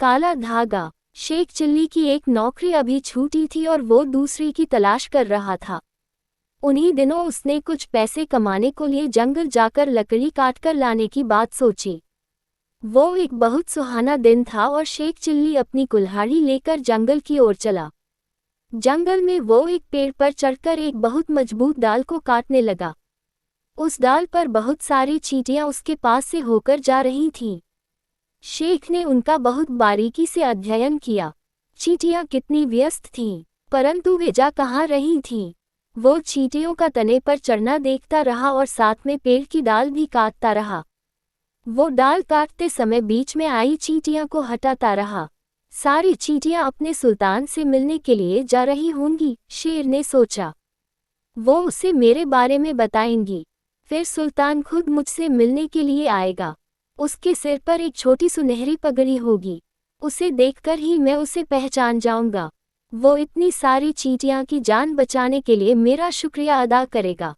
काला धागा। शेख चिल्ली की एक नौकरी अभी छूटी थी और वो दूसरी की तलाश कर रहा था। उन्हीं दिनों उसने कुछ पैसे कमाने को लिए जंगल जाकर लकड़ी काटकर लाने की बात सोची। वो एक बहुत सुहाना दिन था और शेख चिल्ली अपनी कुल्हाड़ी लेकर जंगल की ओर चला। जंगल में वो एक पेड़ पर चढ़कर एक बहुत मजबूत डाल को काटने लगा। उस डाल पर बहुत सारी चींटियां उसके पास से होकर जा रही थीं। शेख ने उनका बहुत बारीकी से अध्ययन किया। चींटियां कितनी व्यस्त थीं, परंतु वे जा कहाँ रही थीं। वो चींटियों का तने पर चढ़ना देखता रहा और साथ में पेड़ की डाल भी काटता रहा। वो डाल काटते समय बीच में आई चींटियां को हटाता रहा। सारी चींटियां अपने सुल्तान से मिलने के लिए जा रही होंगी, शेर ने सोचा। वो उसे मेरे बारे में बताएंगी, फिर सुल्तान खुद मुझसे मिलने के लिए आएगा। उसके सिर पर एक छोटी सुनहरी पगड़ी होगी, उसे देखकर ही मैं उसे पहचान जाऊंगा। वो इतनी सारी चींटियां की जान बचाने के लिए मेरा शुक्रिया अदा करेगा।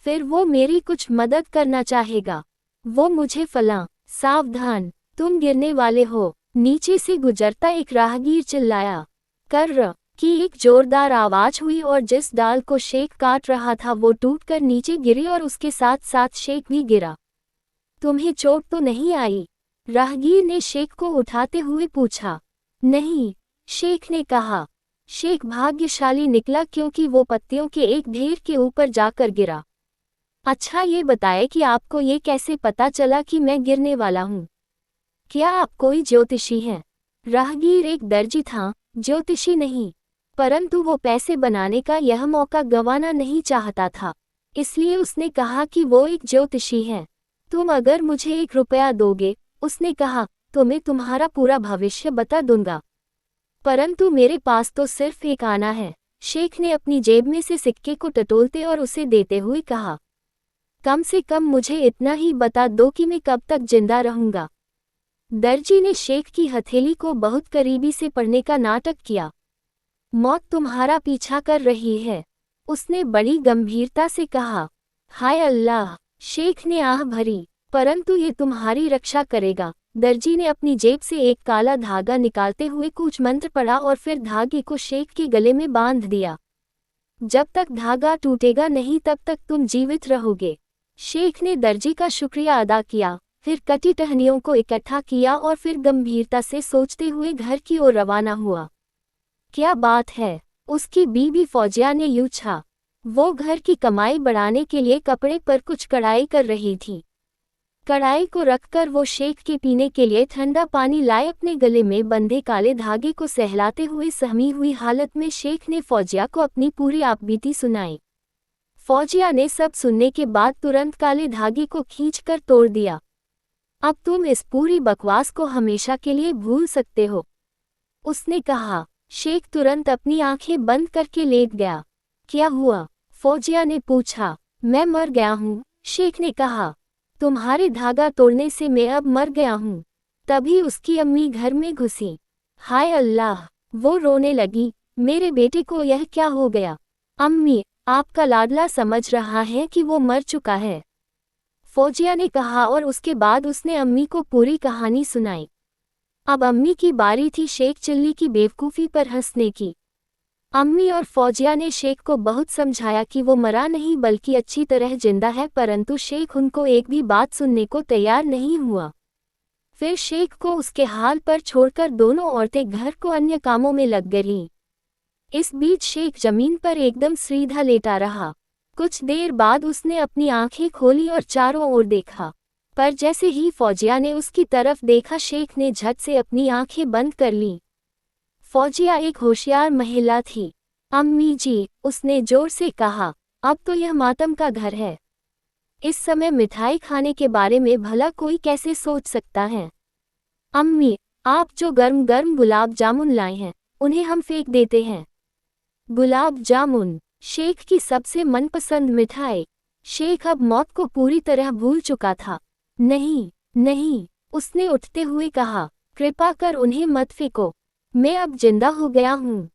फिर वो मेरी कुछ मदद करना चाहेगा। वो मुझे फलां, सावधान, तुम गिरने वाले हो, नीचे से गुजरता एक राहगीर चिल्लाया। कर्र की एक जोरदार आवाज हुई और जिस डाल को शेख काट रहा था वो टूटकर नीचे गिरी और उसके साथ साथ शेख भी गिरा। तुम्हें चोट तो नहीं आई? राहगीर ने शेख को उठाते हुए पूछा। नहीं, शेख ने कहा। शेख भाग्यशाली निकला क्योंकि वो पत्तियों के एक ढेर के ऊपर जाकर गिरा। अच्छा ये बताए कि आपको ये कैसे पता चला कि मैं गिरने वाला हूँ? क्या आप कोई ज्योतिषी हैं? राहगीर एक दर्जी था, ज्योतिषी नहीं, परंतु वो पैसे बनाने का यह मौका गंवाना नहीं चाहता था, इसलिए उसने कहा कि वो एक ज्योतिषी है। तुम अगर मुझे 1 रुपया दोगे, उसने कहा, तो मैं तुम्हारा पूरा भविष्य बता दूंगा। परंतु मेरे पास तो सिर्फ एक आना है। शेख ने अपनी जेब में से सिक्के को टटोलते और उसे देते हुए कहा। कम से कम मुझे इतना ही बता दो कि मैं कब तक जिंदा रहूंगा। दर्जी ने शेख की हथेली को बहुत करीबी से पढ़ने का नाटक किया। मौत तुम्हारा पीछा कर रही है, उसने बड़ी गंभीरता से कहा। हाय अल्लाह, शेख ने आह भरी, परंतु ये तुम्हारी रक्षा करेगा। दर्जी ने अपनी जेब से एक काला धागा निकालते हुए कुछ मंत्र पढ़ा और फिर धागे को शेख के गले में बांध दिया। जब तक धागा टूटेगा नहीं तब तक तुम जीवित रहोगे। शेख ने दर्जी का शुक्रिया अदा किया, फिर कटी टहनियों को इकट्ठा किया और फिर गंभीरता से सोचते हुए घर की ओर रवाना हुआ। क्या बात है, उसकी बीवी फौजिया ने यूछा। वो घर की कमाई बढ़ाने के लिए कपड़े पर कुछ कढ़ाई कर रही थी। कढ़ाई को रखकर वो शेख के पीने के लिए ठंडा पानी लाए। अपने गले में बंधे काले धागे को सहलाते हुए सहमी हुई हालत में शेख ने फौजिया को अपनी पूरी आपबीती सुनाई। फौजिया ने सब सुनने के बाद तुरंत काले धागे को खींचकर तोड़ दिया। अब तुम इस पूरी बकवास को हमेशा के लिए भूल सकते हो, उसने कहा। शेख तुरंत अपनी आंखें बंद करके लेट गया। क्या हुआ? फौजिया ने पूछा। मैं मर गया हूँ, शेख ने कहा। तुम्हारे धागा तोड़ने से मैं अब मर गया हूँ। तभी उसकी अम्मी घर में घुसी। हाय अल्लाह, वो रोने लगी। मेरे बेटे को यह क्या हो गया? अम्मी, आपका लाडला समझ रहा है कि वो मर चुका है, फौजिया ने कहा और उसके बाद उसने अम्मी को पूरी कहानी सुनाई। अब अम्मी की बारी थी शेख चिल्ली की बेवकूफ़ी पर हंसने की। अम्मी और फौजिया ने शेख को बहुत समझाया कि वो मरा नहीं बल्कि अच्छी तरह जिंदा है, परंतु शेख उनको एक भी बात सुनने को तैयार नहीं हुआ। फिर शेख को उसके हाल पर छोड़कर दोनों औरतें घर को अन्य कामों में लग गईं। इस बीच शेख जमीन पर एकदम सीधा लेटा रहा। कुछ देर बाद उसने अपनी आंखें खोली और चारों ओर देखा, पर जैसे ही फौजिया ने उसकी तरफ देखा शेख ने झट से अपनी आंखें बंद कर लीं। फौजिया एक होशियार महिला थी। अम्मी जी, उसने जोर से कहा, अब तो यह मातम का घर है। इस समय मिठाई खाने के बारे में भला कोई कैसे सोच सकता है? अम्मी, आप जो गर्म गर्म गुलाब जामुन लाए हैं, उन्हें हम फेंक देते हैं। गुलाब जामुन शेख की सबसे मनपसंद मिठाई। शेख अब मौत को पूरी तरह भूल चुका था। नहीं नहीं, उसने उठते हुए कहा, कृपा कर उन्हें मत फेंको, मैं अब जिंदा हो गया हूँ।